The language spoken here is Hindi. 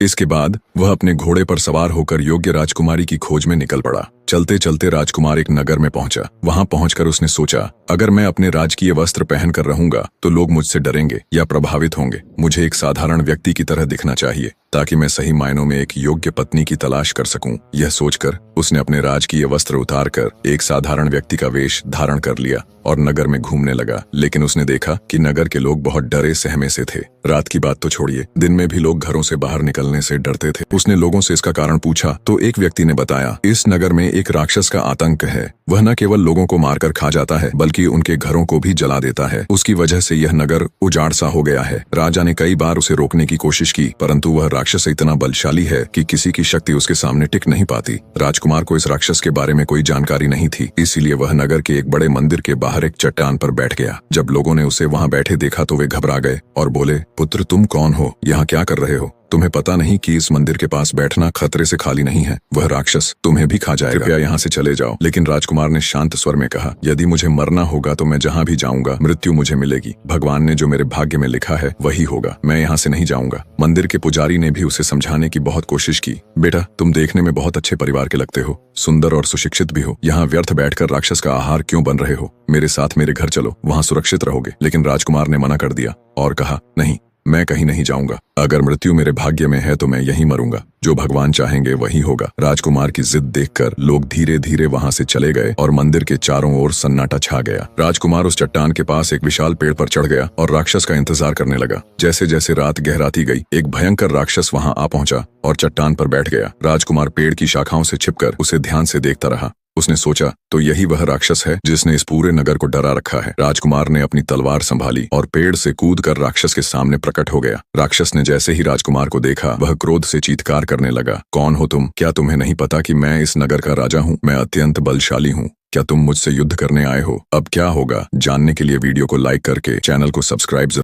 इसके बाद वह अपने घोड़े पर सवार होकर योग्य राजकुमारी की खोज में निकल पड़ा। चलते चलते राजकुमार एक नगर में पहुंचा। वहां पहुंचकर उसने सोचा, अगर मैं अपने राजकीय वस्त्र पहनकर रहूंगा तो लोग मुझसे डरेंगे या प्रभावित होंगे। मुझे एक साधारण व्यक्ति की तरह दिखना चाहिए ताकि मैं सही मायनों में एक योग्य पत्नी की तलाश कर सकूं। यह सोचकर उसने अपने राजकीय वस्त्र उतारकर एक साधारण व्यक्ति का वेश धारण कर लिया और नगर में घूमने लगा। लेकिन उसने देखा कि नगर के लोग बहुत डरे सहमे से थे। रात की बात तो छोड़िए, दिन में भी लोग घरों से बाहर निकलने से डरते थे। उसने लोगों से इसका कारण पूछा तो एक व्यक्ति ने बताया, इस नगर में एक राक्षस का आतंक है। वह न केवल लोगों को मारकर खा जाता है बल्कि उनके घरों को भी जला देता है। उसकी वजह से यह नगर उजाड़ सा हो गया है। राजा ने कई बार उसे रोकने की कोशिश की, परंतु वह राक्षस इतना बलशाली है कि किसी की शक्ति उसके सामने टिक नहीं पाती। राजकुमार को इस राक्षस के बारे में कोई जानकारी नहीं थी, इसीलिए वह नगर के एक बड़े मंदिर के बाहर एक चट्टान पर बैठ गया। जब लोगों ने उसे वहां बैठे देखा तो वे घबरा गए और बोले, पुत्र तुम कौन हो, यहाँ क्या कर रहे हो? तुम्हें पता नहीं कि इस मंदिर के पास बैठना खतरे से खाली नहीं है। वह राक्षस तुम्हें भी खा जाएगा। कृपया यहाँ से चले जाओ। लेकिन राजकुमार ने शांत स्वर में कहा, यदि मुझे मरना होगा तो मैं जहाँ भी जाऊंगा मृत्यु मुझे मिलेगी। भगवान ने जो मेरे भाग्य में लिखा है वही होगा। मैं यहाँ से नहीं जाऊंगा। मंदिर के पुजारी ने भी उसे समझाने की बहुत कोशिश की। बेटा, तुम देखने में बहुत अच्छे परिवार के लगते हो, सुंदर और सुशिक्षित भी हो। यहाँ व्यर्थ बैठकर राक्षस का आहार क्यों बन रहे हो? मेरे साथ मेरे घर चलो, वहाँ सुरक्षित रहोगे। लेकिन राजकुमार ने मना कर दिया और कहा, नहीं, मैं कहीं नहीं जाऊंगा। अगर मृत्यु मेरे भाग्य में है तो मैं यहीं मरूंगा। जो भगवान चाहेंगे वही होगा। राजकुमार की जिद देखकर लोग धीरे धीरे वहां से चले गए और मंदिर के चारों ओर सन्नाटा छा गया। राजकुमार उस चट्टान के पास एक विशाल पेड़ पर चढ़ गया और राक्षस का इंतजार करने लगा। जैसे जैसे रात गहराती गई, एक भयंकर राक्षस वहां आ पहुंचा और चट्टान पर बैठ गया। राजकुमार पेड़ की शाखाओं से छिपकर उसे ध्यान से देखता रहा। उसने सोचा, तो यही वह राक्षस है जिसने इस पूरे नगर को डरा रखा है। राजकुमार ने अपनी तलवार संभाली और पेड़ से कूदकर राक्षस के सामने प्रकट हो गया। राक्षस ने जैसे ही राजकुमार को देखा, वह क्रोध से चीत्कार करने लगा, कौन हो तुम? क्या तुम्हें नहीं पता कि मैं इस नगर का राजा हूँ? मैं अत्यंत बलशाली हूँ। क्या तुम मुझसे युद्ध करने आए हो? अब क्या होगा जानने के लिए वीडियो को लाइक करके चैनल को सब्सक्राइब